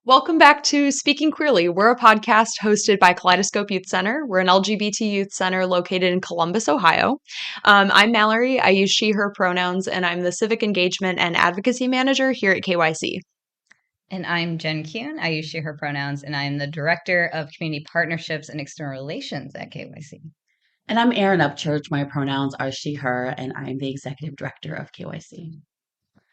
Welcome back to Speaking Queerly. We're a podcast hosted by Kaleidoscope Youth Center. We're an LGBT youth center located in Columbus, Ohio. I'm Mallory. I use she, her pronouns, and I'm the Civic Engagement and Advocacy Manager here at KYC. And I'm Jen Kuhn. I use she, her pronouns, and I'm the Director of Community Partnerships and External Relations at KYC. And I'm Erin Upchurch. My pronouns are she, her, and I'm the Executive Director of KYC.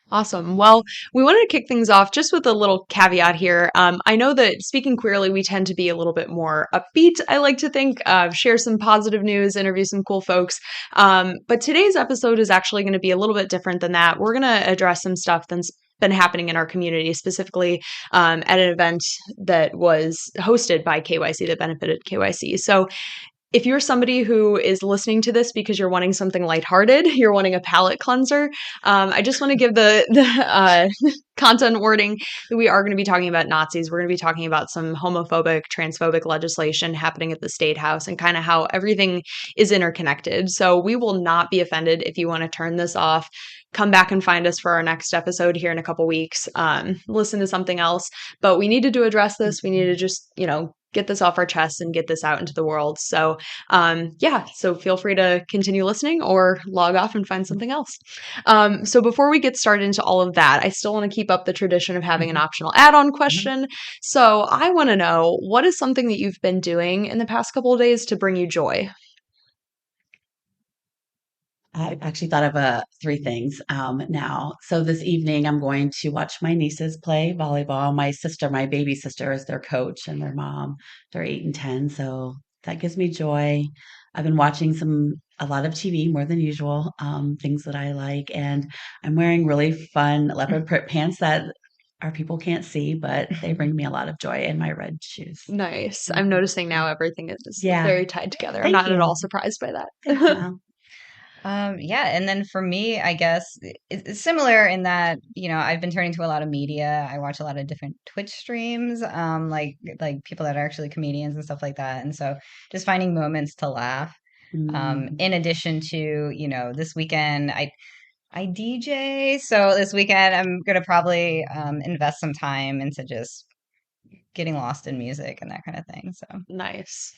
Awesome. Well, we wanted to kick things off just with a little caveat here. I know that Speaking Queerly, we tend to be a little bit more upbeat, I like to think, share some positive news, interview some cool folks. But today's episode is actually going to be a little bit different than that. We're going to address some stuff that's been happening in our community, specifically at an event that was hosted by KYC that benefited KYC. So if you're somebody who is listening to this because you're wanting something lighthearted, you're wanting a palate cleanser, I just want to give the content wording that we are going to be talking about Nazis. We're going to be talking about some homophobic, transphobic legislation happening at the State House and kind of how everything is interconnected. So we will not be offended if you want to turn this off. Come back and find us for our next episode here in a couple weeks. Listen to something else. But we needed to address this. We needed to just, get this off our chest and get this out into the world. So, so feel free to continue listening or log off and find something else. So before we get started into all of that, I still want to keep up the tradition of having an optional add-on question. So I want to know, what is something that you've been doing in the past couple of days to bring you joy? I've actually thought of three things now. So this evening, I'm going to watch my nieces play volleyball. My baby sister, is their coach, and their mom. They're 8 and 10, so that gives me joy. I've been watching a lot of TV, more than usual, things that I like, and I'm wearing really fun leopard print pants that our people can't see, but they bring me a lot of joy, in my red shoes. Nice. I'm noticing now everything is Yeah. very tied together. I'm Thank not you. at all surprised by that. Thank you. And then for me, I guess it's similar in that, I've been turning to a lot of media. I watch a lot of different Twitch streams, like people that are actually comedians and stuff like that. And so just finding moments to laugh. In addition to, this weekend, I DJ. So this weekend, I'm going to probably invest some time into just getting lost in music and that kind of thing. So Nice.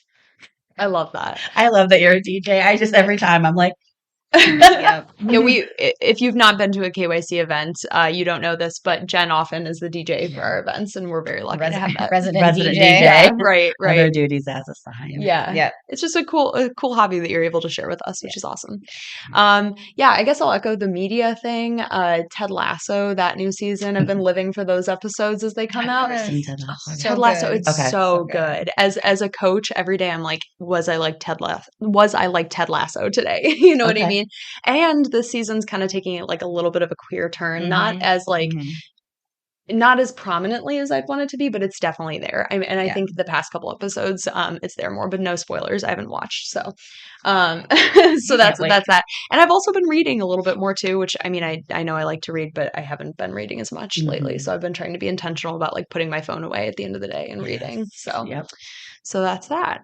I love that. I love that you're a DJ. Every time I'm like, Yeah, if you've not been to a KYC event, you don't know this, but Jen often is the DJ for our events, and we're very lucky to have that. Resident DJ. Yeah, right. Other duties as assigned. Yeah. It's just a cool hobby that you're able to share with us, which is awesome. I guess I'll echo the media thing. Ted Lasso, that new season. I've been living for those episodes as they come out. Ted Lasso, it's so good. As a coach, every day I'm like, was I like Ted Lasso today? You know what I mean? And this season's kind of taking it like a little bit of a queer turn, not as not as prominently as I'd want it to be, but it's definitely there. I think the past couple episodes, it's there more, but no spoilers. I haven't watched, so so that's that. And I've also been reading a little bit more too, which I know I like to read, but I haven't been reading as much lately. So I've been trying to be intentional about like putting my phone away at the end of the day and reading. So that's that.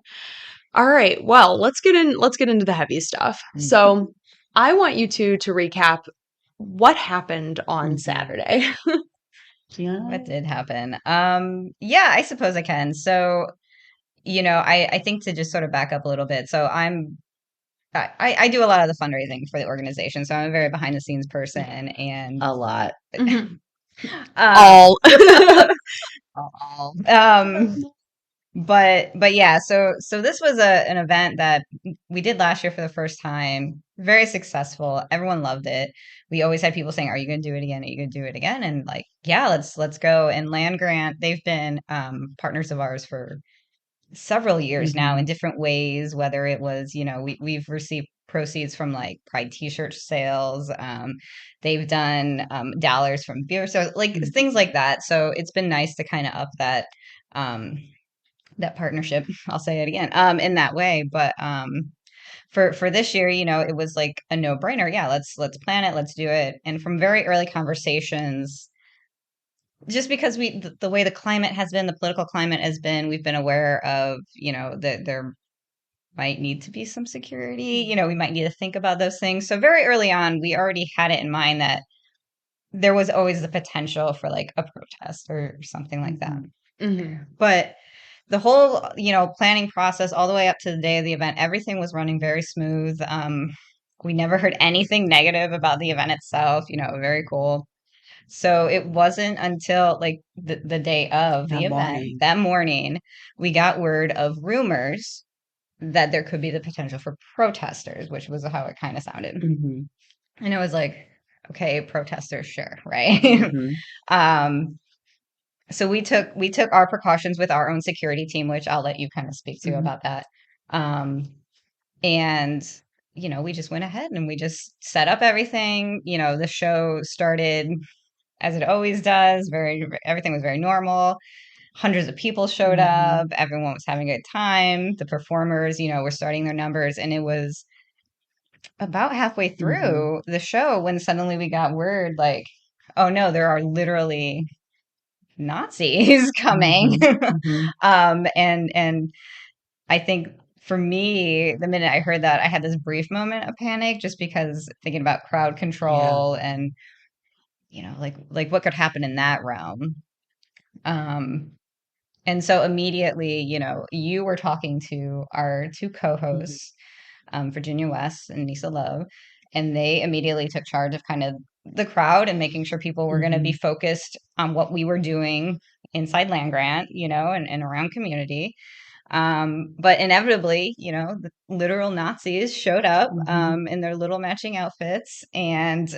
All right. Well, let's get into the heavy stuff. So I want you to recap what happened on Saturday. What did happen? I suppose I can. So, I think to just sort of back up a little bit. So I do a lot of the fundraising for the organization. So I'm a very behind the scenes person, and a lot. All. But yeah, so this was an event that we did last year for the first time. Very successful. Everyone loved it. We always had people saying, "Are you going to do it again? Are you going to do it again?" And like, yeah, let's go. And Land Grant, they've been partners of ours for several years now in different ways. Whether it was, we've received proceeds from like Pride T-shirt sales. They've done dollars from beer, so like things like that. So it's been nice to kind of up that partnership. I'll say it again, in that way. But for this year, it was like a no-brainer. Yeah, let's plan it, let's do it. And from very early conversations, just because the way the climate has been, the political climate has been, we've been aware of, that there might need to be some security. We might need to think about those things. So very early on, we already had it in mind that there was always the potential for like a protest or something like that. Mhm. But the whole, planning process all the way up to the day of the event, everything was running very smooth. We never heard anything negative about the event itself, very cool. So it wasn't until like the day of That the event, morning. that morning, we got word of rumors that there could be the potential for protesters, which was how it kind of sounded. hmm And it was like, okay, protesters, sure, right? hmm um, so we took our precautions with our own security team, which I'll let you kind of speak to hmm about that. Um, and we just went ahead and we just set up everything. The show started as it always does. Everything was very normal. Hundreds of people showed hmm up. Everyone was having a good time. The performers, were starting their numbers, and it was about halfway hmm through the show when suddenly we got word like, oh no, there are literally Nazis coming. hmm hmm And I think for me, the minute I heard that, I had this brief moment of panic just because thinking about crowd Yeah. control and like what could happen in that realm. Um, and so immediately, you were talking to our two hmm co-hosts, Virginia West and Nisa Love, and they immediately took charge of kind of the crowd and making sure people were going to be hmm focused on what we were doing inside land grant, and around community. But inevitably, the literal Nazis showed up hmm in their little matching outfits, and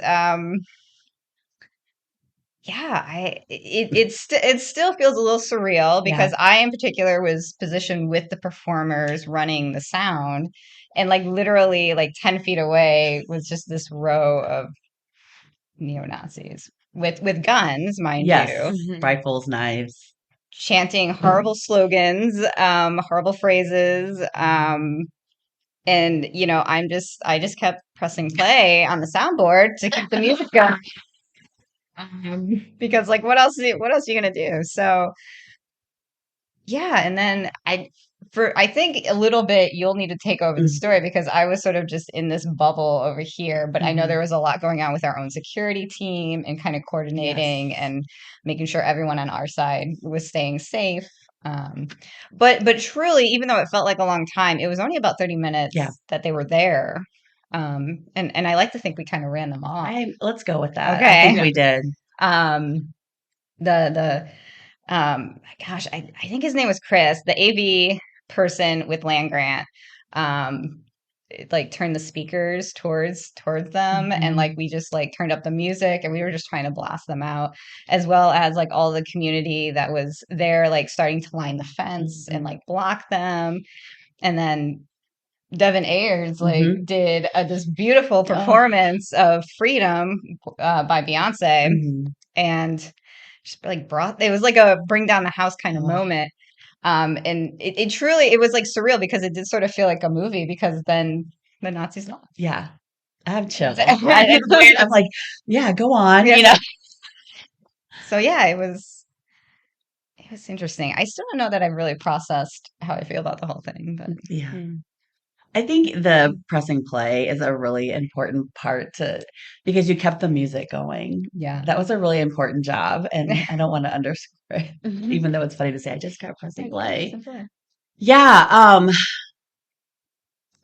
yeah, it still feels a little surreal Yeah. because I in particular was positioned with the performers running the sound, and like literally like 10 feet away was just this row of neo-Nazis with guns, mind Yes. you, Mhm. Rifles, knives. chanting horrible slogans, horrible phrases, and I just kept pressing play on the soundboard to keep the music going. Because like what else are you gonna do? So yeah, and then I think a little bit you'll need to take over the hmm story because I was sort of just in this bubble over here, but I know hmm there was a lot going on with our own security team and kind of coordinating Yes. and making sure everyone on our side was staying safe. Um, but truly, even though it felt like a long time, it was only about 30 Yeah. minutes that they were there. And I like to think we kind of ran them off. Let's go with that. I Okay. think Yeah. we did. Um, the gosh, I think his name was Chris, the AV person with land grant. Like turned the speakers towards them, and like hmm we just like turned up the music and we were just trying to blast them out, as well as like all the community that was there like starting to line the fence and hmm like block them. And then Devin Ayers like hmm did this beautiful Oh. performance of Freedom by Beyonce, hmm and just like brought it was like a bring down the house kind of Oh. moment. And it truly it was like surreal because it did sort of feel like a movie because then the Nazis lost. Yeah. I have chills. It's Yeah. weird. I'm like, yeah, go on. So yeah, it was interesting. I still don't know that I've really processed how I feel about the whole thing, but Yeah. Mm. I think the pressing play is a really important part because you kept the music going. yeah. That was a really important job, and I don't want to underscore it, Mhm. even though it's funny to say I just kept pressing Right, yeah, play. simply. Yeah,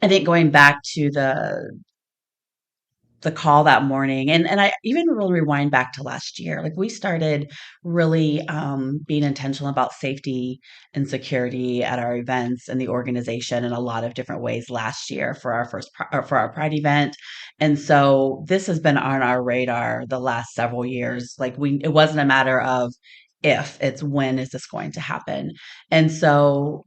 I think going back to the call that morning, and I even really rewind back to last year. Like we started really being intentional about safety and security at our events and the organization in a lot of different ways last year for our for our Pride event. And so this has been on our radar the last several years. Like it wasn't a matter of if, it's when is this going to happen. And so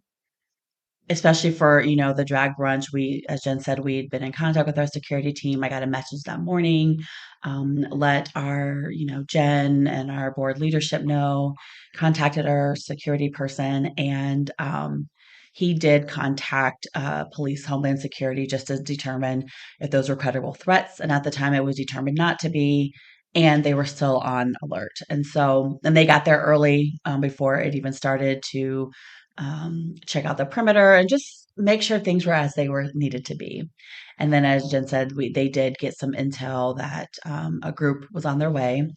especially for the drag brunch, we, as Jen said, we'd been in contact with our security team. I got a message that morning, let our Jen and our board leadership know, contacted our security person, and he did contact police homeland security just to determine if those were credible threats, and at the time it was determined not to be, and they were still on alert. And they got there early, before it even started, to check out the perimeter and just make sure things were as they were needed to be. And then, as Jen said, they did get some intel that a group was on their way.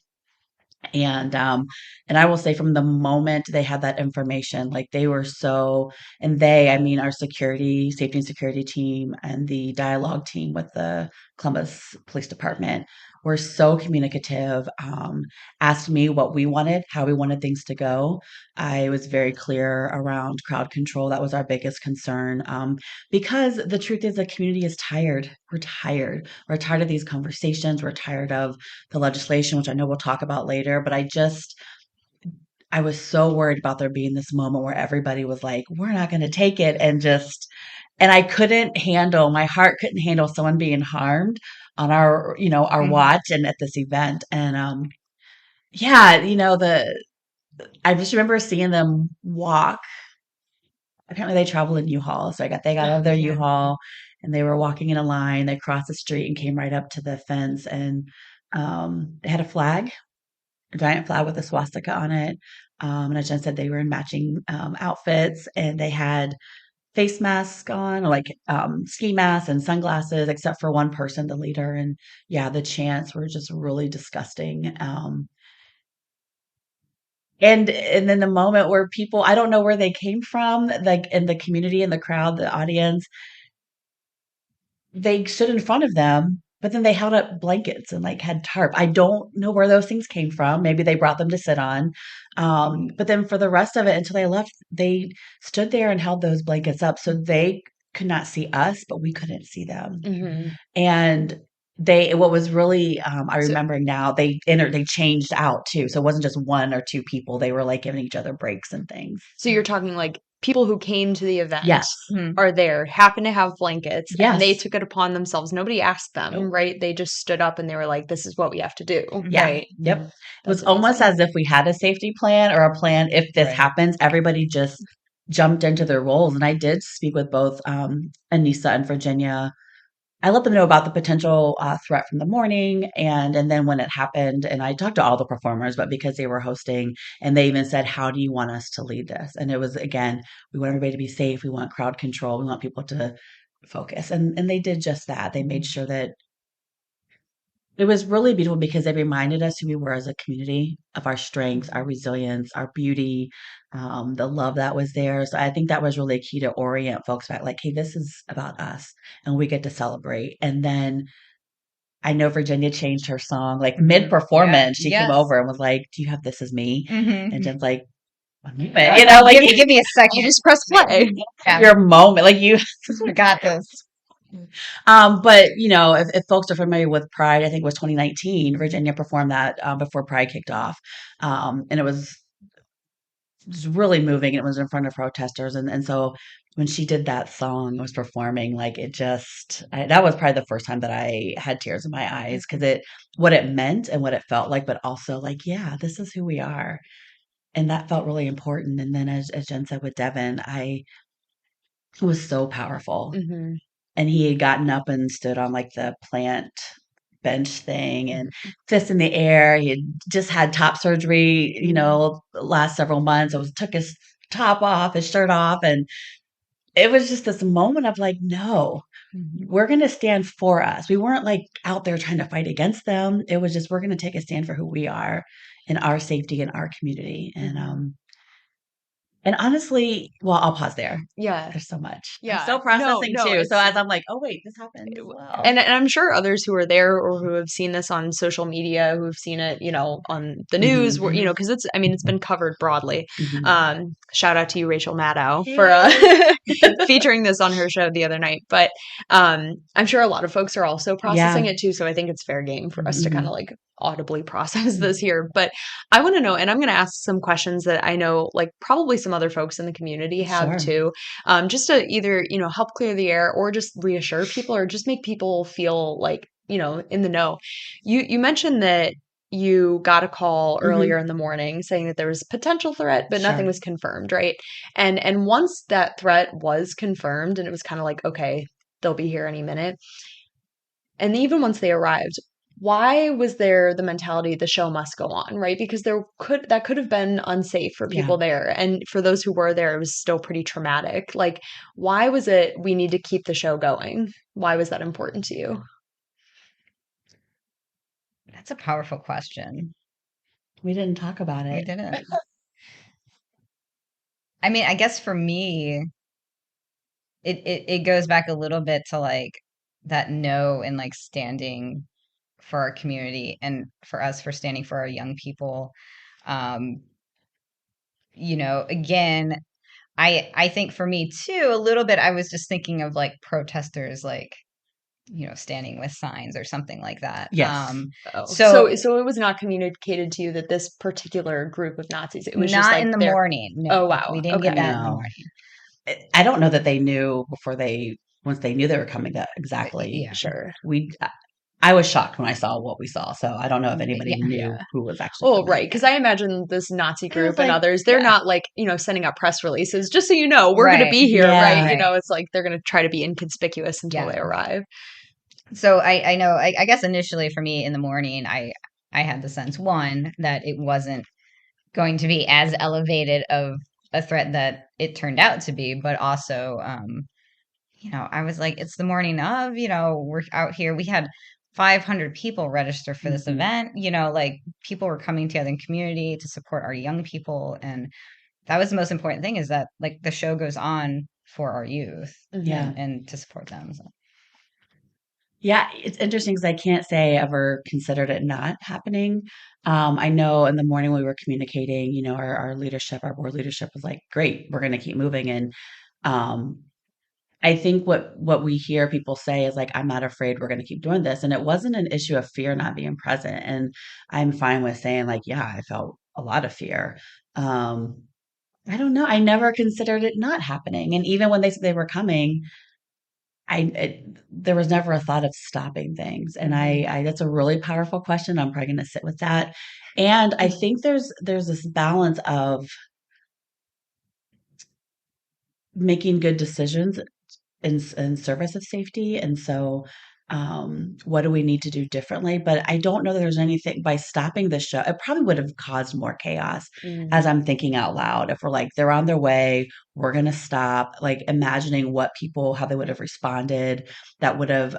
And I will say from the moment they had that information, like they were so, and they, I mean, our safety and security team and the dialogue team with the Columbus Police Department were so communicative, asked me what we wanted, how we wanted things to go. I was very clear around crowd control. That was our biggest concern. Because the truth is the community is tired. We're tired. We're tired of these conversations. We're tired of the legislation, which I know we'll talk about later, but I was so worried about there being this moment where everybody was like, we're not going to take it. And I couldn't handle, my heart couldn't handle someone being harmed on our Mhm. watch and at this event. And, yeah, I just remember seeing them walk. Apparently they travel in U-Haul. So they got out of their Yeah. U-Haul and they were walking in a line. They crossed the street and came right up to the fence and, they had a giant flag with a swastika on it. And as Jen said, they were in matching outfits and they had face masks on, like ski masks and sunglasses, except for one person, the leader. And yeah, the chants were just really disgusting. And then the moment where people, I don't know where they came from, like in the community, in the crowd, the audience, they stood in front of them, but then they held up blankets and like had tarp. I don't know where those things came from. Maybe they brought them to sit on. But then for the rest of it, until they left, they stood there and held those blankets up so they could not see us, but we couldn't see them. Mm-hmm. And what was really, I So, remembering now, they changed out too. So it wasn't just one or two people. They were like giving each other breaks and things. so you're talking like people who came to the event Yes. Mhm. are there, happen to have blankets, and they Yes. took it upon themselves. Nobody asked them, Nope. right? They just stood up and they were like, this is what we have to do, Yeah. right? Yep. It was That's almost amazing. as if we had a safety plan or a plan if this Right. happens. Everybody just jumped into their roles. And I did speak with both Anissa and Virginia. I let them know about the potential threat from the morning, and then when it happened, and I talked to all the performers, but because they were hosting, and they even said, "How do you want us to lead this?" And it was again, we want everybody to be safe. We want crowd control. We want people to focus, and they did just that. They made sure that it was really beautiful because they reminded us who we were as a community, of our strengths, our resilience, our beauty, the love that was there. So I think that was really key to orient folks back, like, hey, this is about us and we get to celebrate. And then I know Virginia changed her song like mid Yeah. performance. She came Yes. over and was like, "Do you have This Is Me?" And Mhm. Jen's like, "A moment," like Give me a second. You just press play. Yeah. your moment, like you. I got this. But if folks are familiar with Pride, I think it was 2019. Virginia performed that before Pride kicked off, and it was really moving. It was in front of protesters, and so when she did that song, was performing, like that was probably the first time that I had tears in my eyes because what it meant and what it felt like, but also like, yeah, this is who we are, and that felt really important. And then as Jen said with Devin, it was so powerful. Mm-hmm. And he had gotten up and stood on like the plant bench thing and fist in the air. He had just had top surgery, the last several months. Took his top off, his shirt off. And it was just this moment of like, no, we're going to stand for us. We weren't like out there trying to fight against them. It was just, we're going to take a stand for who we are and our safety and our community. And honestly, well, I'll pause there. Yeah. There's so much. I'm Yeah. still processing No, too. it's So as I'm like, oh wait, this happened as well. and I'm sure others who are there or who have seen this on social media, who have seen it, on the news, where, because it's been covered broadly. Mhm. Shout out to you, Rachel Maddow, for featuring this on her show the other night. But I'm sure a lot of folks are also processing Yeah. it too. So I think it's fair game for us to kind Mhm. of like audibly process this here. But I want to know, and I'm going to ask some questions that I know like probably some other folks in the community have Sure. too, just to either, help clear the air or just reassure people or just make people feel like, in the know. You mentioned that you got a call earlier Mhm. in the morning saying that there was a potential threat, but nothing Sure. was confirmed, right? And once that threat was confirmed and it was kind of like, okay, they'll be here any minute. And even once they arrived, why was there the mentality the show must go on, right? Because that could have been unsafe for Yeah. people there. And for those who were there, it was still pretty traumatic. Like, why was it we need to keep the show going? Why was that important to you? That's a powerful question. We didn't talk about We it. didn't. I mean, I guess for me, it goes back a little bit to like that no and like standing for our community and for us for standing for our young people. Um, again, I think for me too, a little bit I was just thinking of like protesters like, standing with signs or something like that. Yes. Oh, So so it was not communicated to you that this particular group of Nazis, it was just not like in the they're, morning. No, oh, we wow. didn't get Okay. that in the No. morning. I don't know that they knew before once they knew they were coming, that exactly. Yeah. Sure. I was shocked when I saw what we saw. So I don't know if anybody Yeah. knew Yeah. who was actually Well, coming. right. Because I imagine this Nazi It was group and like, others, they're yeah, not like, sending out press releases, just so you know, we're going to Right. be here, right? yeah, Right. It's like they're going to try to be inconspicuous until Yeah. they arrive. So I know I guess initially for me in the morning I had the sense one that it wasn't going to be as elevated of a threat that it turned out to be, but also I was like, it's the morning of, we're out here. We had 500 people register for this hmm event, like people were coming together in community to support our young people. And that was the most important thing is that like the show goes on for our youth yeah. and to support them. So. Yeah, it's interesting because I can't say I ever considered it not happening. I know in the morning we were communicating, our leadership, our board leadership was like, great, we're going to keep moving. And um, I think what we hear people say is like, I'm not afraid, we're going to keep doing this. And it wasn't an issue of fear not being present. And I'm fine with saying like, yeah, I felt a lot of fear. Um, I don't know. I never considered it not happening. And even when they said they were coming, there was never a thought of stopping things. And Mhm. I that's a really powerful question. I'm probably going to sit with that. And I think there's this balance of making good decisions in service of safety. And so, what do we need to do differently? But I don't know that there's anything by stopping the show. It probably would have caused more chaos as Mm-hmm. I'm thinking out loud. If we're like, they're on their way, we're going to stop, like imagining how they would have responded. That would have,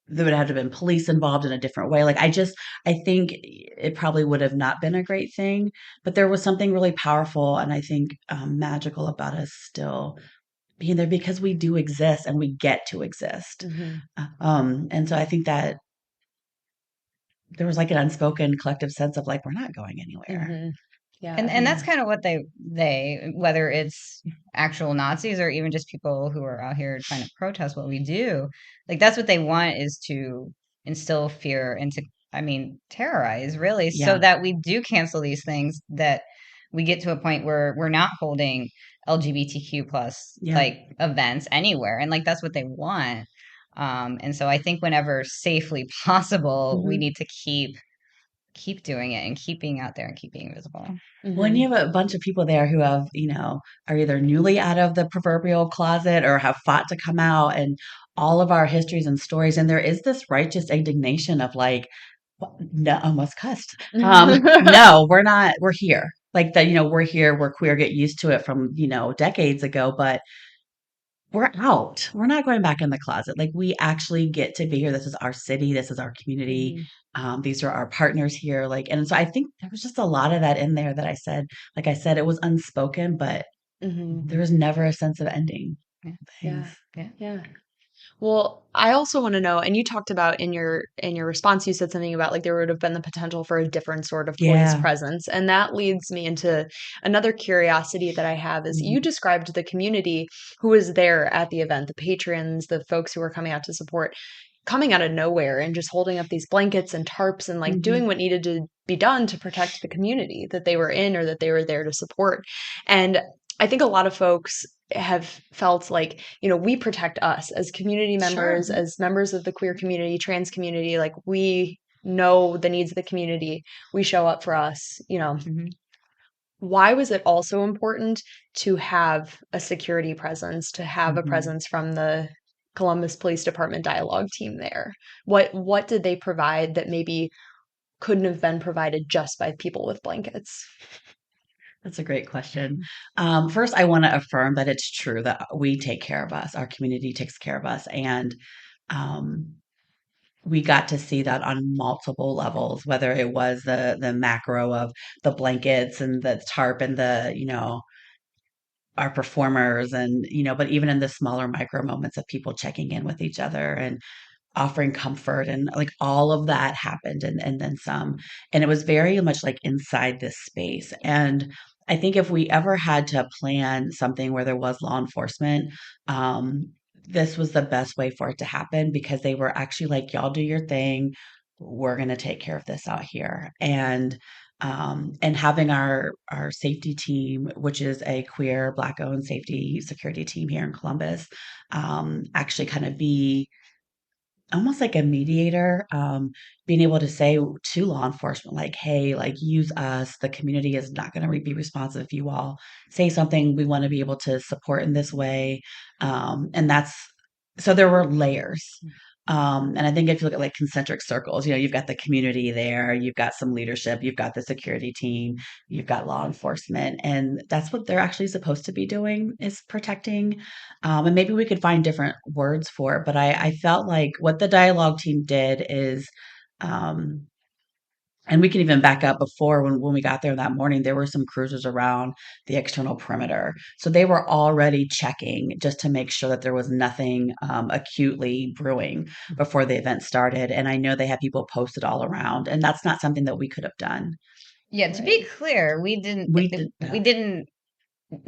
there would have to been police involved in a different way. I think it probably would have not been a great thing, but there was something really powerful and I think magical about us still being there because we do exist and we get to exist. Mm-hmm. And so I think that there was like an unspoken collective sense of like, we're not going anywhere. Mm-hmm. And Yeah. and Yeah. that's kind of what they whether it's actual Nazis or even just people who are out here trying to protest what we do, like that's what they want is to instill fear and to terrorize really so Yeah. that we do cancel these things that we get to a point where we're not holding LGBTQ plus Yeah. like events anywhere and like that's what they want. And so I think whenever safely possible, we hmm need to keep doing it and keep being out there and keep being visible. When Mm-hmm. you have a bunch of people there who have, are either newly out of the proverbial closet or have fought to come out and all of our histories and stories. And there is this righteous indignation of like, no, almost cussed. No, we're not, we're here. Like that, we're here, we're queer, get used to it from, decades ago, but we're out. We're not going back in the closet. Like we actually get to be here. This is our city. This is our community. Mm-hmm. These are our partners here. And so I think there was just a lot of that in there that like I said, it was unspoken, but Mm-hmm. there Mhm. was never a sense of ending Yeah. Yeah. things. Yeah. Yeah. Well, I also want to know, and you talked about in your response, you said something about like there would have been the potential for a different sort of police Yeah. presence, and that leads me into another curiosity that I have is Mhm. you described the community who was there at the event, the patrons, the folks who were coming out to support, coming out of nowhere and just holding up these blankets and tarps and like doing Mhm. what needed to be done to protect the community that they were in or that they were there to support. And I think a lot of folks have felt like, we protect us as community members, Sure. as members of the queer community, trans community, like we know the needs of the community. We show up for us. Mhm. Why was it also important to have a security presence, to have a Mhm. presence from the Columbus Police Department dialogue team there? What did they provide that maybe couldn't have been provided just by people with blankets? That's a great question. First, I want to affirm that it's true that we take care of us. Our community takes care of us. And um, we got to see that on multiple levels, whether it was the macro of the blankets and the tarp and the, our performers and, but even in the smaller micro moments of people checking in with each other and offering comfort and like all of that happened and then some. And it was very much like inside this space. And I think if we ever had to plan something where there was law enforcement, this was the best way for it to happen because they were actually like, y'all do your thing. We're going to take care of this out here. And having our safety team, which is a queer Black owned safety security team here in Columbus, actually kind of be almost like a mediator, being able to say to law enforcement, like, hey, like, use us. The community is not going to be responsive if you all say something. We want to be able to support in this way. And that's so there were layers. And I think if you look at like concentric circles, you've got the community there, you've got some leadership, you've got the security team, you've got law enforcement, and that's what they're actually supposed to be doing is protecting. And maybe we could find different words for it, but I felt like what the dialogue team did is, um, and we can even back up before when we got there that morning, there were some cruisers around the external perimeter. So they were already checking just to make sure that there was nothing acutely brewing before the event started. And I know they had people posted all around, and that's not something that we could have done. Yeah, to be clear, we We did we that. didn't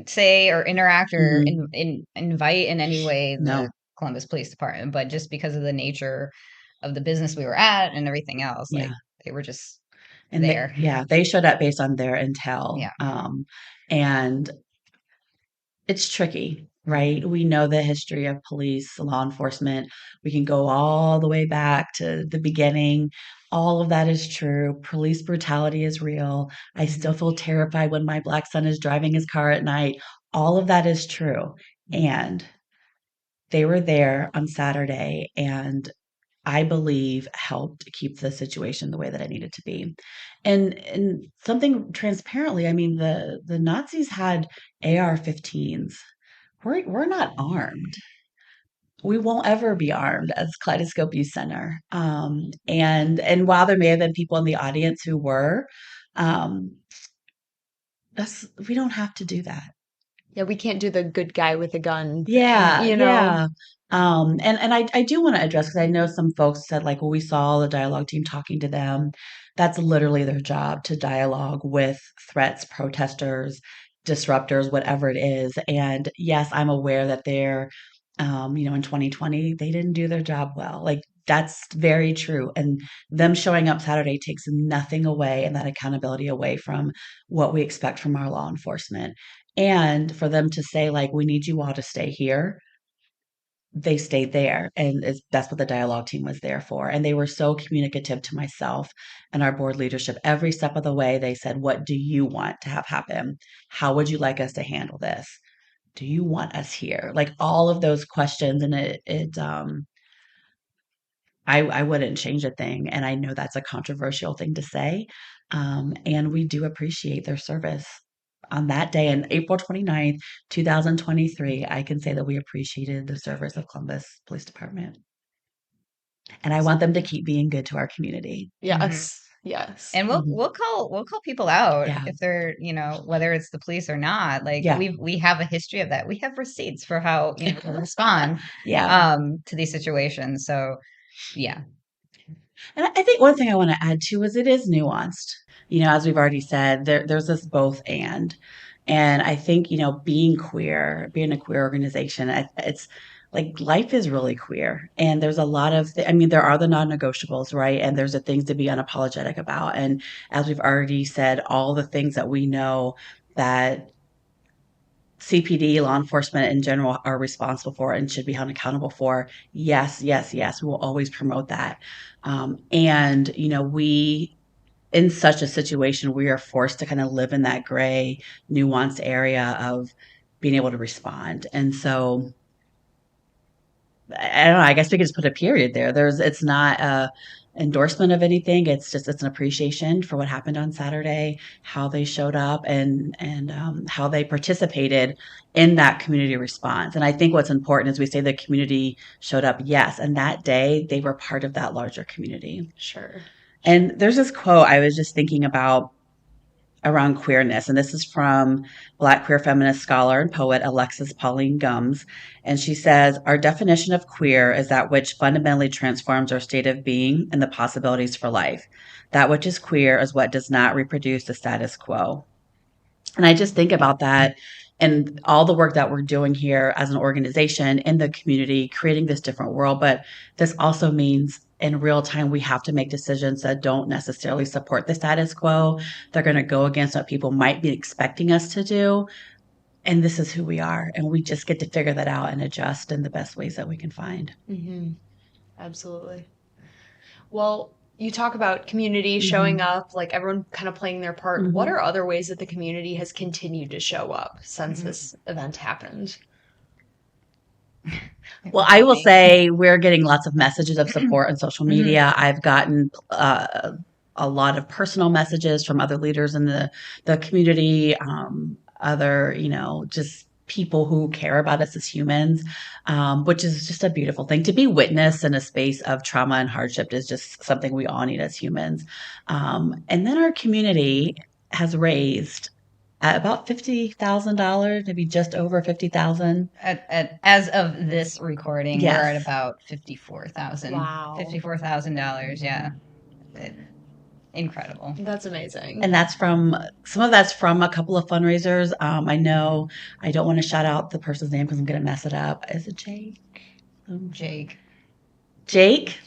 say or interact or Mhm. invite in any way No. the Columbus Police Department, but just because of the nature of the business we were at and everything else, like Yeah. they were just And there. they showed up based on their intel. Yeah. And it's tricky, right? We know the history of police, law enforcement. We can go all the way back to the beginning. All of that is true. Police brutality is real. I still feel terrified when my Black son is driving his car at night. All of that is true. And they were there on Saturday and I believe helped keep the situation the way that it needed to be. And something transparently, I mean, the Nazis had AR-15s. We're not armed. We won't ever be armed as Kaleidoscope Youth Center. And while there may have been people in the audience who were, um, that's we don't have to do that. Yeah, we can't do the good guy with a gun, Yeah, you know? yeah. And I do want to address because I know some folks said like, well, we saw the dialogue team talking to them. That's literally their job to dialogue with threats, protesters, disruptors, whatever it is. And yes, I'm aware that they're, in 2020, they didn't do their job well. Like that's very true. And them showing up Saturday takes nothing away and that accountability away from what we expect from our law enforcement. And for them to say, like, we need you all to stay here, they stayed there. And that's what the dialogue team was there for. And they were so communicative to myself and our board leadership. Every step of the way, they said, what do you want to have happen? How would you like us to handle this? Do you want us here? Like all of those questions. And I wouldn't change a thing. And I know that's a controversial thing to say. And we do appreciate their service. On that day, on April 29th, 2023, I can say that we appreciated the service of Columbus Police Department. And I want them to keep being good to our community. Yes. Yes. And Mhm. we'll call people out Yeah. if they're, whether it's the police or not. Like Yeah. we have a history of that. We have receipts for how, we respond Yeah. to these situations. So yeah. And I think one thing I want to add too is it is nuanced. As we've already said, there's this both and. And I think, being queer, being a queer organization, it's like life is really queer. And there's a lot of, I mean, there are the non negotiables, right? And there's the things to be unapologetic about. And as we've already said, all the things that we know that CPD, law enforcement in general, are responsible for and should be held accountable for. Yes, yes, yes. We will always promote that. And, we, in such a situation, we are forced to kind of live in that gray, nuanced area of being able to respond. And so, I don't know, I guess we could just put a period there. It's not endorsement of anything. It's an appreciation for what happened on Saturday, how they showed up, and how they participated in that community response. And I think what's important is we say the community showed up, yes, and that day they were part of that larger community. Sure. And there's this quote I was just thinking about around queerness, and this is from Black queer feminist scholar and poet Alexis Pauline Gumbs, and she says, "Our definition of queer is that which fundamentally transforms our state of being and the possibilities for life. That which is queer is what does not reproduce the status quo." And I just think about that and all the work that we're doing here as an organization in the community, creating this different world. But this also means in real time, we have to make decisions that don't necessarily support the status quo. They're going to go against what people might be expecting us to do. And this is who we are. And we just get to figure that out and adjust in the best ways that we can find. Mm-hmm. Absolutely. Well, you talk about community showing up, like everyone kind of playing their part. What are other ways that the community has continued to show up since this event happened? Well, I will say we're getting lots of messages of support on social media. I've gotten a lot of personal messages from other leaders in the community, other, just people who care about us as humans, which is just a beautiful thing. To be witnessed in a space of trauma and hardship is just something we all need as humans. And then our community has raised at about $50,000, maybe just over $50,000. As of this recording, Yes. we're at about $54,000. Wow. $54,000, yeah. Incredible. That's amazing. And some of that's from a couple of fundraisers. I know I don't want to shout out the person's name because I'm going to mess it up. Is it Jake? Jake?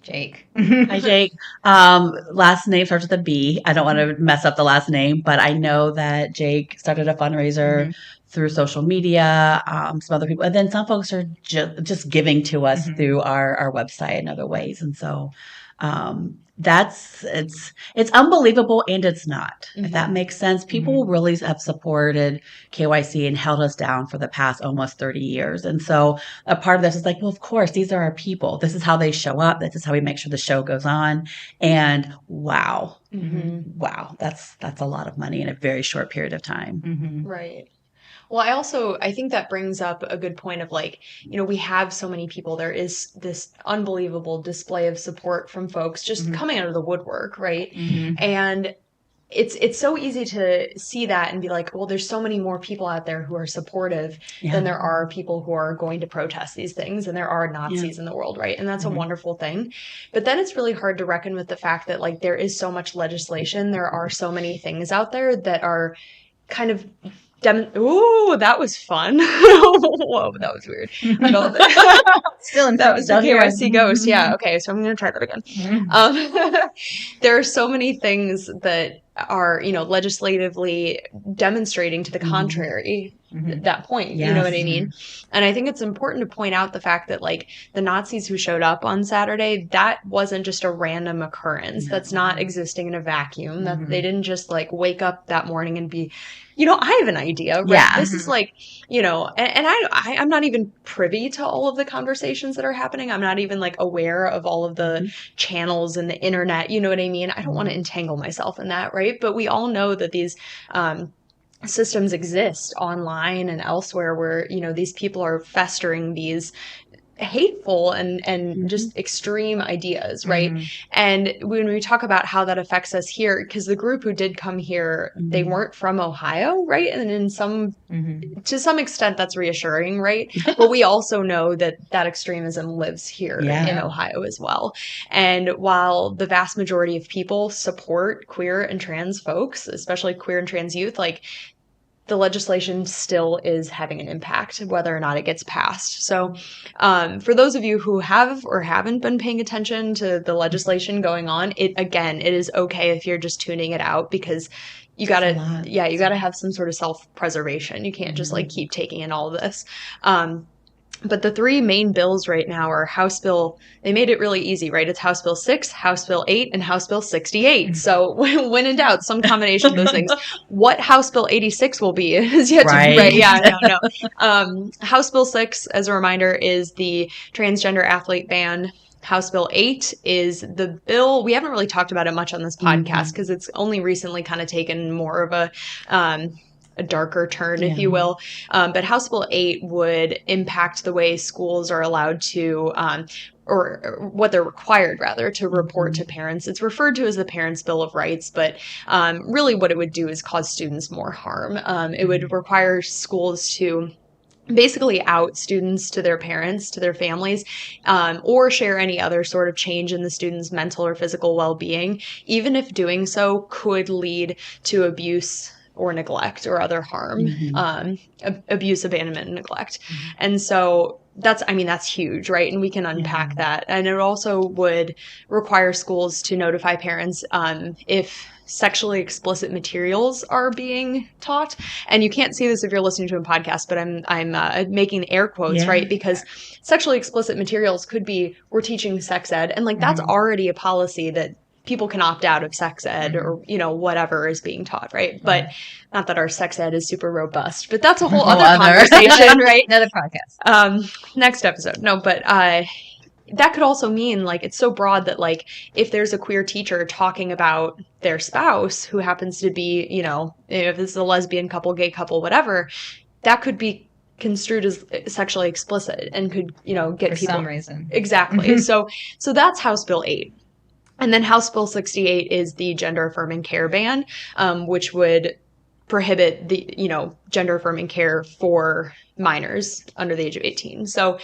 Hi, Jake. Last name starts with a B. I don't want to mess up the last name, but I know that Jake started a fundraiser through social media, some other people. And then some folks are just giving to us through our website and other ways. And so it's unbelievable and it's not, if that makes sense. People really have supported KYC and held us down for the past almost 30 years. And so a part of this is like, well, of course, these are our people. This is how they show up. This is how we make sure the show goes on. And wow, that's a lot of money in a very short period of time. Right. Well, I think that brings up a good point of like, we have so many people. There is this unbelievable display of support from folks just coming out of the woodwork, right? And it's so easy to see that and be like, well, there's so many more people out there who are supportive than there are people who are going to protest these things, and there are Nazis in the world, right? And that's a wonderful thing. But then it's really hard to reckon with the fact that like there is so much legislation. There are so many things out there that are kind of Ooh, that was fun. Whoa, that was weird. I don't Still in that was the KYC ghost. Yeah. Okay. So I'm going to try that again. There are so many things that are, legislatively demonstrating to the contrary that point. You know what I mean? And I think it's important to point out the fact that like the Nazis who showed up on Saturday, that wasn't just a random occurrence. That's not existing in a vacuum. That they didn't just like wake up that morning and be, I have an idea, right? Yeah. This is like, and I'm not even privy to all of the conversations that are happening. I'm not even like aware of all of the channels and the internet. You know what I mean? I don't want to entangle myself in that, right? But we all know that these systems exist online and elsewhere where, these people are festering these hateful and just extreme ideas, right? And when we talk about how that affects us here, because the group who did come here, they weren't from Ohio, right? And to some extent that's reassuring, right? But we also know that extremism lives here in Ohio as well. And while the vast majority of people support queer and trans folks, especially queer and trans youth, like the legislation still is having an impact, whether or not it gets passed. So for those of you who have or haven't been paying attention to the legislation going on, it is okay if you're just tuning it out, because you gotta have some sort of self-preservation. You can't just like keep taking in all of this. But the three main bills right now are they made it really easy, right? It's House Bill 6, House Bill 8, and House Bill 68. So when in doubt, some combination of those things. What House Bill 86 will be is yet to be right. Yeah, no. House Bill 6, as a reminder, is the transgender athlete ban. House Bill 8 is the bill. We haven't really talked about it much on this podcast because it's only recently kind of taken more of a darker turn, if you will. But House Bill 8 would impact the way schools are allowed to, or what they're required, rather, to report to parents. It's referred to as the Parents' Bill of Rights, but really what it would do is cause students more harm. It would require schools to basically out students to their parents, to their families, or share any other sort of change in the student's mental or physical well-being, even if doing so could lead to abuse or neglect or other harm, abuse, abandonment, and neglect. And so that's huge, right? And we can unpack that. And it also would require schools to notify parents if sexually explicit materials are being taught. And you can't see this if you're listening to a podcast, but I'm making air quotes, right? Because sexually explicit materials could be, we're teaching sex ed. And like, that's already a policy that people can opt out of sex ed or, whatever is being taught, right? But not that our sex ed is super robust, but that's a whole other conversation, right? Another podcast. Next episode. No, but that could also mean, like, it's so broad that, like, if there's a queer teacher talking about their spouse who happens to be, if it's a lesbian couple, gay couple, whatever, that could be construed as sexually explicit and could, get for people. some reason. Exactly. So that's House Bill 8. And then House Bill 68 is the gender affirming care ban, which would prohibit the, gender affirming care for minors under the age of 18. So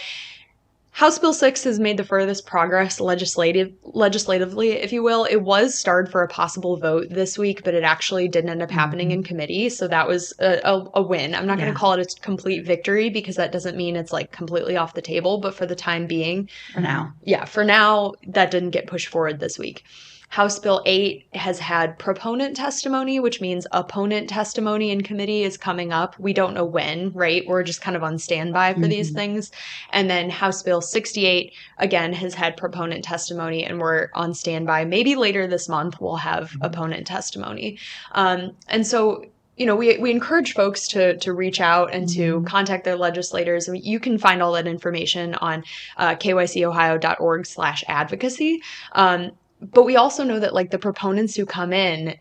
House Bill 6 has made the furthest progress legislatively, if you will. It was starred for a possible vote this week, but it actually didn't end up happening in committee. So that was a win. I'm not going to call it a complete victory because that doesn't mean it's like completely off the table. But for the time being, For now. Yeah, for now, that didn't get pushed forward this week. House Bill 8 has had proponent testimony, which means opponent testimony in committee is coming up. We don't know when, right? We're just kind of on standby for these things. And then House Bill 68, again, has had proponent testimony, and we're on standby. Maybe later this month we'll have opponent testimony. And so, we encourage folks to reach out and to contact their legislators. You can find all that information on kycohio.org/advocacy. But we also know that, like, the proponents who come in,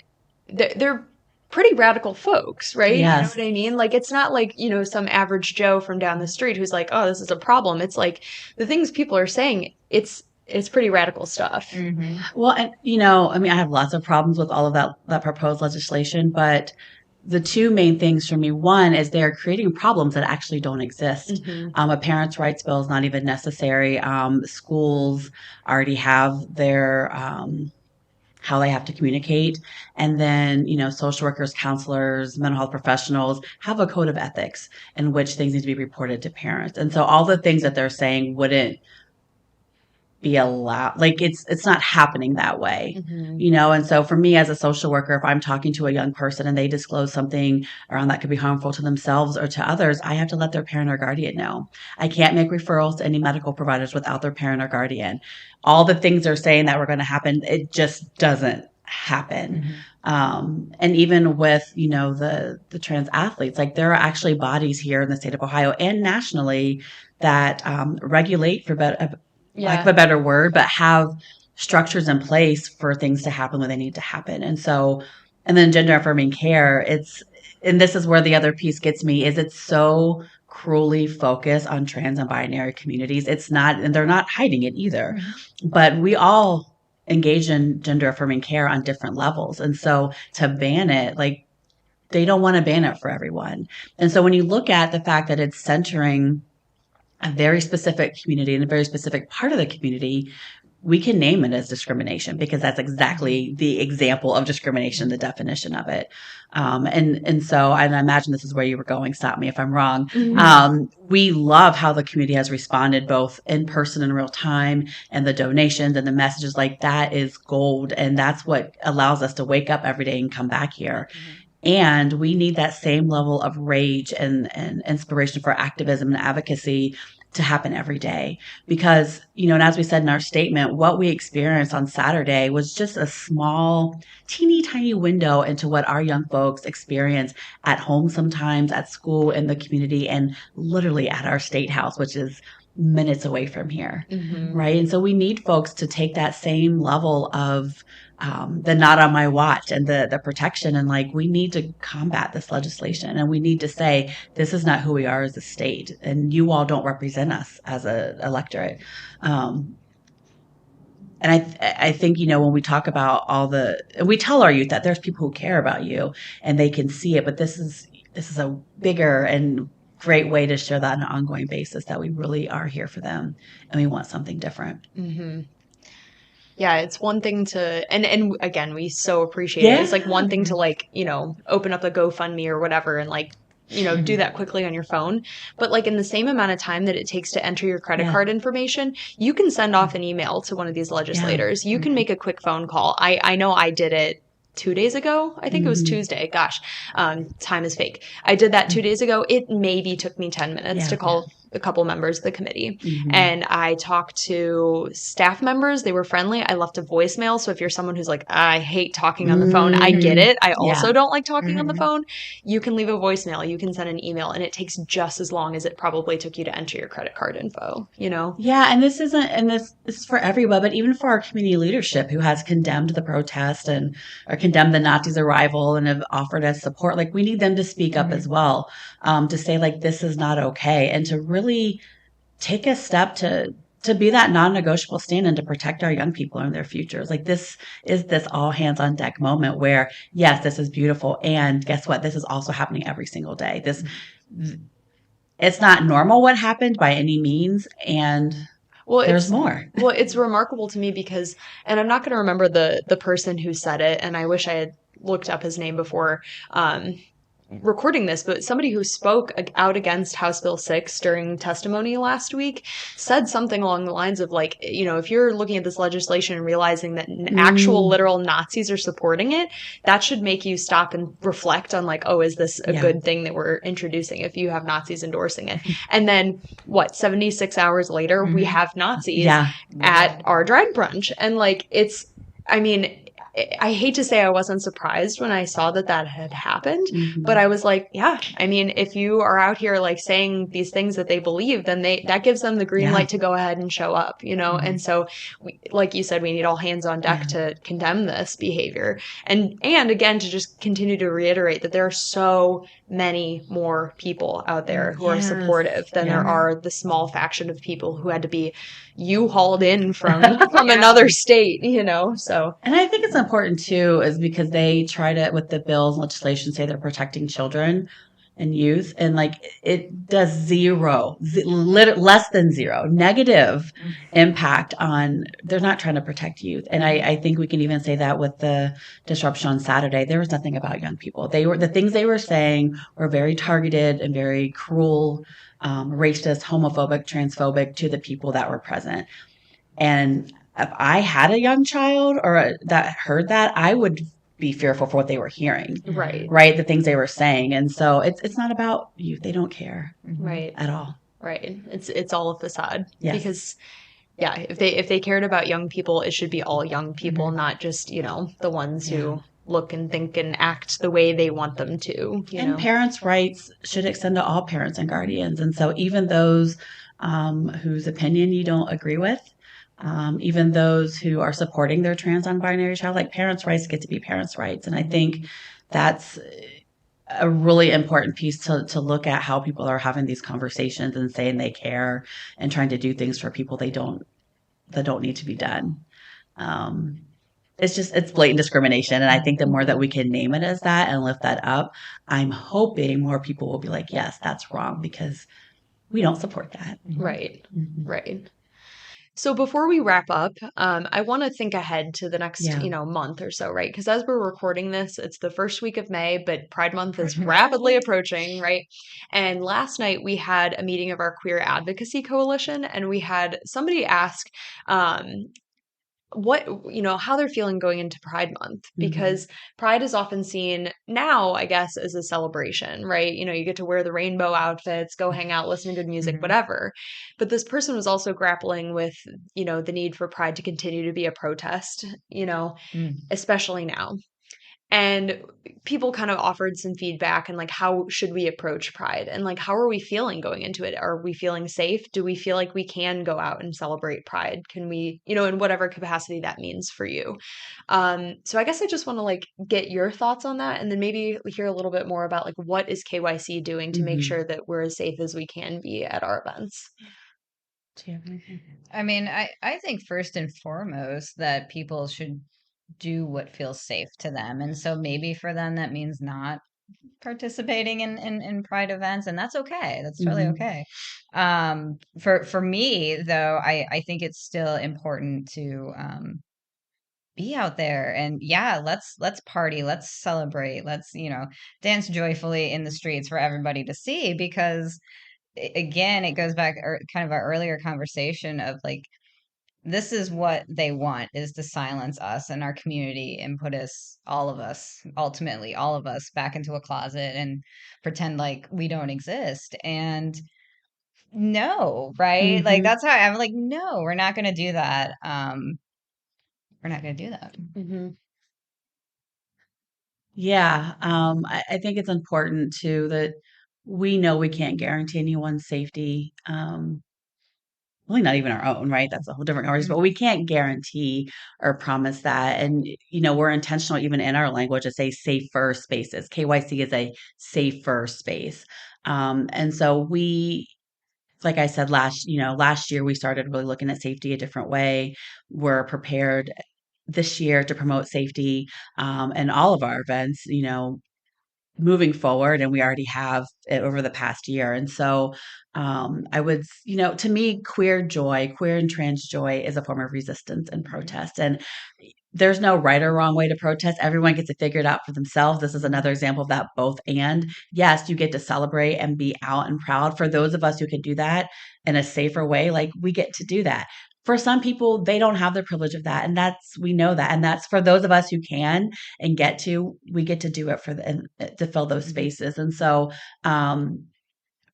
they're pretty radical folks, right? Yes. You know what I mean? Like, it's not like, some average Joe from down the street who's like, oh, this is a problem. It's like the things people are saying, it's pretty radical stuff. Well, and, I have lots of problems with all of that proposed legislation, but the two main things for me, one is they're creating problems that actually don't exist. A parents' rights bill is not even necessary. Schools already have their how they have to communicate. And then, social workers, counselors, mental health professionals have a code of ethics in which things need to be reported to parents. And so all the things that they're saying wouldn't be allowed, like it's not happening that way, and so for me as a social worker, if I'm talking to a young person and they disclose something around that could be harmful to themselves or to others, I have to let their parent or guardian know. I can't make referrals to any medical providers without their parent or guardian. All the things they're saying that were going to happen, it just doesn't happen. And even with, the trans athletes, like there are actually bodies here in the state of Ohio and nationally that regulate, for lack of a better word, but have structures in place for things to happen when they need to happen. And then gender affirming care, and this is where the other piece gets me, is it's so cruelly focused on trans and binary communities. It's not, and they're not hiding it either, but we all engage in gender affirming care on different levels. And so to ban it, like, they don't want to ban it for everyone. And so when you look at the fact that it's centering a very specific community and a very specific part of the community, we can name it as discrimination because that's exactly the example of discrimination, the definition of it. And so I imagine this is where you were going. Stop me if I'm wrong. We love how the community has responded both in person in real time, and the donations and the messages, like that is gold. And that's what allows us to wake up every day and come back here. And we need that same level of rage and inspiration for activism and advocacy to happen every day. Because, and as we said in our statement, what we experienced on Saturday was just a small, teeny tiny window into what our young folks experience at home sometimes, at school, in the community, and literally at our state house, which is minutes away from here. Mhm. Right. And so we need folks to take that same level of the not on my watch and the protection. And like, we need to combat this legislation, and we need to say, this is not who we are as a state, and you all don't represent us as a electorate. And I think, when we talk about we tell our youth that there's people who care about you and they can see it, but this is a bigger and great way to show that on an ongoing basis, that we really are here for them and we want something different. Mm-hmm. Yeah, it's one thing to, and again, we so appreciate it. It's like one thing to like, open up a GoFundMe or whatever and like, do that quickly on your phone. But like in the same amount of time that it takes to enter your credit card information, you can send off an email to one of these legislators. You can make a quick phone call. I know I did it 2 days ago. I think it was Tuesday. Gosh, time is fake. I did that 2 days ago. It maybe took me 10 minutes to call a couple members of the committee. And I talked to staff members. They were friendly. I left a voicemail. So if you're someone who's like, I hate talking on the phone, I get it. I also don't like talking on the phone. You can leave a voicemail. You can send an email, and it takes just as long as it probably took you to enter your credit card info, Yeah. And this is for everyone, but even for our community leadership who has condemned the protest or condemned the Nazis' arrival and have offered us support. Like, we need them to speak up as well, to say like, this is not okay, and to really take a step to be that non-negotiable stand and to protect our young people and their futures. Like, this all hands on deck moment where, yes, this is beautiful. And guess what? This is also happening every single day. It's not normal what happened by any means. And there's more. Well, it's remarkable to me because, and I'm not going to remember the person who said it, and I wish I had looked up his name before recording this, but somebody who spoke out against House Bill 6 during testimony last week said something along the lines of like, if you're looking at this legislation and realizing that actual literal Nazis are supporting it, that should make you stop and reflect on like, oh, is this a good thing that we're introducing if you have Nazis endorsing it? And then 76 hours later, we have Nazis at our drag brunch. And like, I hate to say I wasn't surprised when I saw that had happened, but I was like, if you are out here like saying these things that they believe, then that gives them the green light to go ahead and show up, And so, like you said, we need all hands on deck to condemn this behavior, and again to just continue to reiterate that there are so many more people out there who are supportive than there are the small faction of people who had to be hauled in from another state, so. And I think it's important too, is because they try to, with the bills and legislation, say they're protecting children and youth, and like it does less than zero negative impact on, they're not trying to protect youth. And I think we can even say that with the disruption on Saturday, there was nothing about young people. The things they were saying were very targeted and very cruel, racist, homophobic, transphobic to the people that were present. And if I had a young child that heard that, I would be fearful for what they were hearing. Right. The things they were saying. And so it's not about youth. They don't care. Right. At all. Right. It's all a facade. Yes. Because if they cared about young people, it should be all young people, not just, the ones who look and think and act the way they want them to. And parents' rights should extend to all parents and guardians. And so even those whose opinion you don't agree with, even those who are supporting their trans non-binary child, like, parents' rights get to be parents' rights. And I think that's a really important piece to look at, how people are having these conversations and saying they care and trying to do things for people that don't need to be done. It's blatant discrimination. And I think the more that we can name it as that and lift that up, I'm hoping more people will be like, yes, that's wrong, because we don't support that. Right. Right. So before we wrap up, I want to think ahead to the next, month or so, right? Because as we're recording this, it's the first week of May, but Pride Month is rapidly approaching, right? And last night we had a meeting of our Queer Advocacy Coalition, and we had somebody ask, how they're feeling going into Pride Month, because Pride is often seen now, I guess, as a celebration, right? You get to wear the rainbow outfits, go hang out, listen to good music, whatever. But this person was also grappling with, the need for Pride to continue to be a protest, especially now. And people kind of offered some feedback and like, how should we approach Pride? And like, how are we feeling going into it? Are we feeling safe? Do we feel like we can go out and celebrate Pride? Can we, in whatever capacity that means for you? So I guess I just want to like get your thoughts on that, and then maybe hear a little bit more about like, what is KYC doing to make sure that we're as safe as we can be at our events? Do you have anything? I mean, I think first and foremost that people should do what feels safe to them. And so maybe for them that means not participating in Pride events, and that's okay. That's totally okay. For me though, I think it's still important to be out there and let's party, let's celebrate, let's, dance joyfully in the streets for everybody to see, because again, it goes back kind of our earlier conversation of like, this is what they want, is to silence us and our community and put us, ultimately all of us, back into a closet and pretend like we don't exist. And no, right? Like that's how I'm like, no, we're not going to do that. We're not going to do that. Yeah, I think it's important too that we know we can't guarantee anyone's safety. Really not even our own, right? That's a whole different conversation, but we can't guarantee or promise that. And, we're intentional even in our language to say safer spaces. KYC is a safer space. And so like I said, last year we started really looking at safety a different way. We're prepared this year to promote safety in all of our events, moving forward, and we already have it over the past year. And so I would, to me, queer and trans joy is a form of resistance and protest. And there's no right or wrong way to protest. Everyone gets to figure it out for themselves. This is another example of that both and. Yes, you get to celebrate and be out and proud. For those of us who can do that in a safer way, like we get to do that. For some people, they don't have the privilege of that. And we know that. And that's for those of us who can and we get to do it to fill those spaces. And so,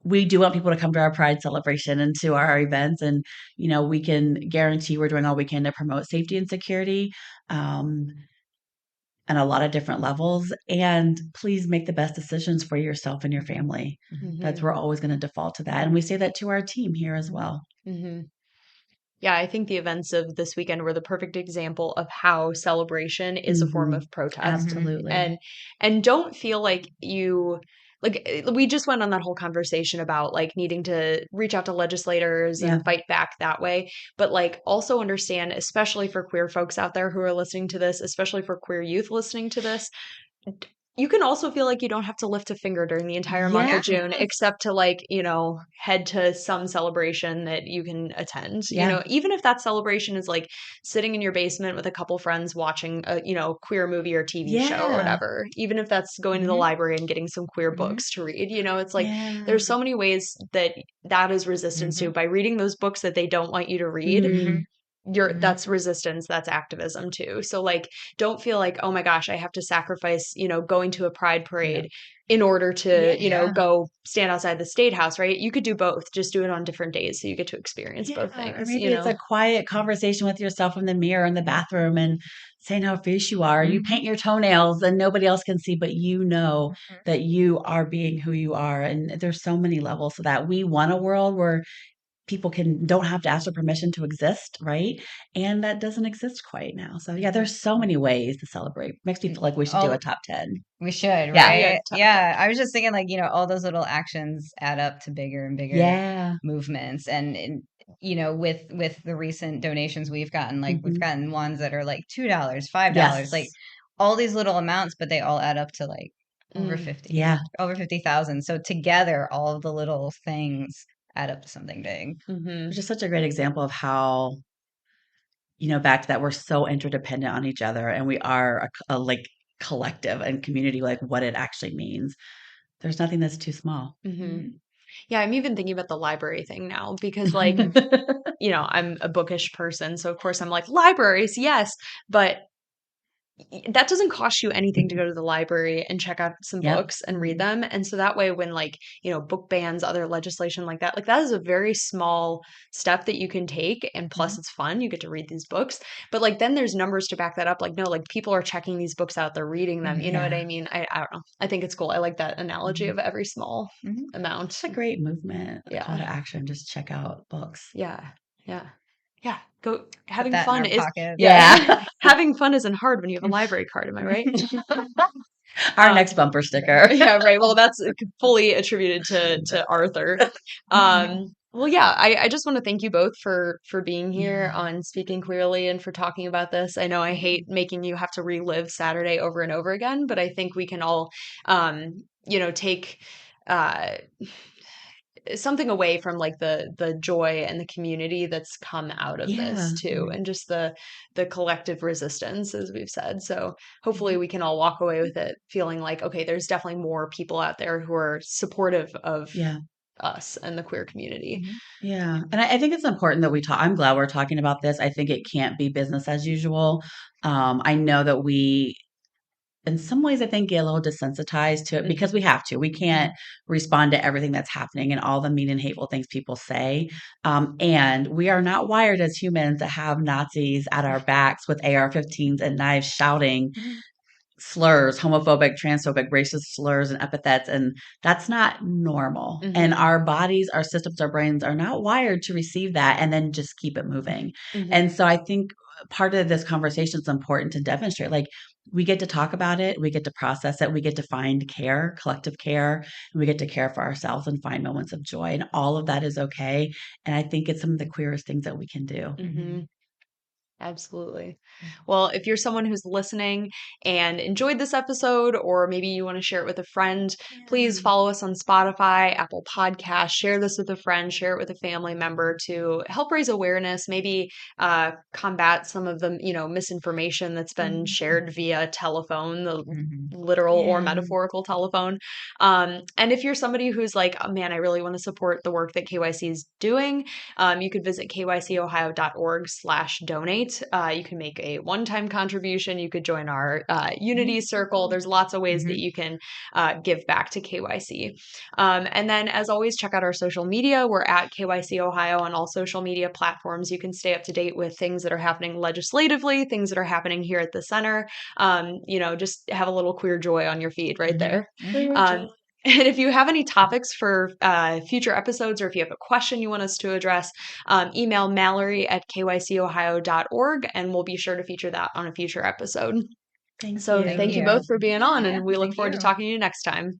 we do want people to come to our Pride celebration and to our events. And, we can guarantee we're doing all we can to promote safety and security on a lot of different levels. And please make the best decisions for yourself and your family. We're always going to default to that. And we say that to our team here as well. Yeah, I think the events of this weekend were the perfect example of how celebration is a form of protest. Absolutely. And don't feel like we just went on that whole conversation about like needing to reach out to legislators and fight back that way. But like also understand, especially for queer folks out there who are listening to this, especially for queer youth listening to this, you can also feel like you don't have to lift a finger during the entire month of June, except to like, head to some celebration that you can attend. Even if that celebration is like sitting in your basement with a couple friends watching a, queer movie or TV show or whatever, even if that's going to the library and getting some queer books to read, it's like there's so many ways that is resistance to, by reading those books that they don't want you to read. That's resistance, that's activism too. So like, don't feel like, oh my gosh, I have to sacrifice, going to a pride parade in order to, go stand outside the State House, right? You could do both, just do it on different days so you get to experience both things. Or maybe it's a quiet conversation with yourself in the mirror in the bathroom and saying how fierce you are. You paint your toenails and nobody else can see, but you know that you are being who you are. And there's so many levels to that. We want a world where people don't have to ask for permission to exist, right? And that doesn't exist quite now. So there's so many ways to celebrate. Makes me feel like we should do a top 10. We should, right? Yeah. I was just thinking like, all those little actions add up to bigger and bigger movements. And with the recent donations we've gotten, like we've gotten ones that are like $2, $5, like all these little amounts, but they all add up to like over 50. Yeah. Over 50,000. So together, all of the little things add up to something big. Which is such a great example of how, back to that, we're so interdependent on each other, and we are a like collective and community, like what it actually means. There's nothing that's too small. Yeah, I'm even thinking about the library thing now because like, I'm a bookish person. So of course I'm like, libraries, yes. But that doesn't cost you anything to go to the library and check out some Yep. books and read them. And so that way, when like, book bans, other legislation like that is a very small step that you can take. And plus it's fun. You get to read these books, but like, then there's numbers to back that up. Like, no, like people are checking these books out. They're reading them. You know what I mean? I don't know. I think it's cool. I like that analogy of every small amount. It's a great movement, a call to Yeah. action. Just check out books. Yeah. Yeah. Yeah. Go Put having that in fun our is pocket. Yeah. having fun isn't hard when you have a library card. Am I right? Our next bumper sticker. Yeah, right. Well, that's fully attributed to Arthur. Well, yeah, I just want to thank you both for being here on Speaking Queerly and for talking about this. I know I hate making you have to relive Saturday over and over again, but I think we can all, take something away from like the joy and the community that's come out of this too, and just the collective resistance, as we've said. So hopefully we can all walk away with it feeling like, okay, there's definitely more people out there who are supportive of us and the queer community. Yeah. And I think it's important that we talk. I'm glad we're talking about this. I think it can't be business as usual. I know that we, in some ways, I think get a little desensitized to it because we have to. We can't respond to everything that's happening and all the mean and hateful things people say. And we are not wired as humans to have Nazis at our backs with AR-15s and knives shouting slurs, homophobic, transphobic, racist slurs and epithets. And that's not normal. And our bodies, our systems, our brains are not wired to receive that and then just keep it moving. And so I think part of this conversation is important to demonstrate, like, we get to talk about it, we get to process it, we get to find care, collective care, and we get to care for ourselves and find moments of joy. And all of that is okay. And I think it's some of the queerest things that we can do. Absolutely. Well, if you're someone who's listening and enjoyed this episode, or maybe you want to share it with a friend, please follow us on Spotify, Apple Podcasts, share this with a friend, share it with a family member to help raise awareness, maybe combat some of the, misinformation that's been shared via telephone, the literal or metaphorical telephone. And if you're somebody who's like, oh, man, I really want to support the work that KYC is doing, you could visit kycohio.org/donate. You can make a one-time contribution. You could join our Unity Circle. There's lots of ways that you can give back to KYC. And then, as always, check out our social media. We're at KYC Ohio on all social media platforms. You can stay up to date with things that are happening legislatively, things that are happening here at the center. Just have a little queer joy on your feed right there. And if you have any topics for future episodes, or if you have a question you want us to address, email Mallory at kycohio.org, and we'll be sure to feature that on a future episode. Thank you both for being on, and we look forward to talking to you next time.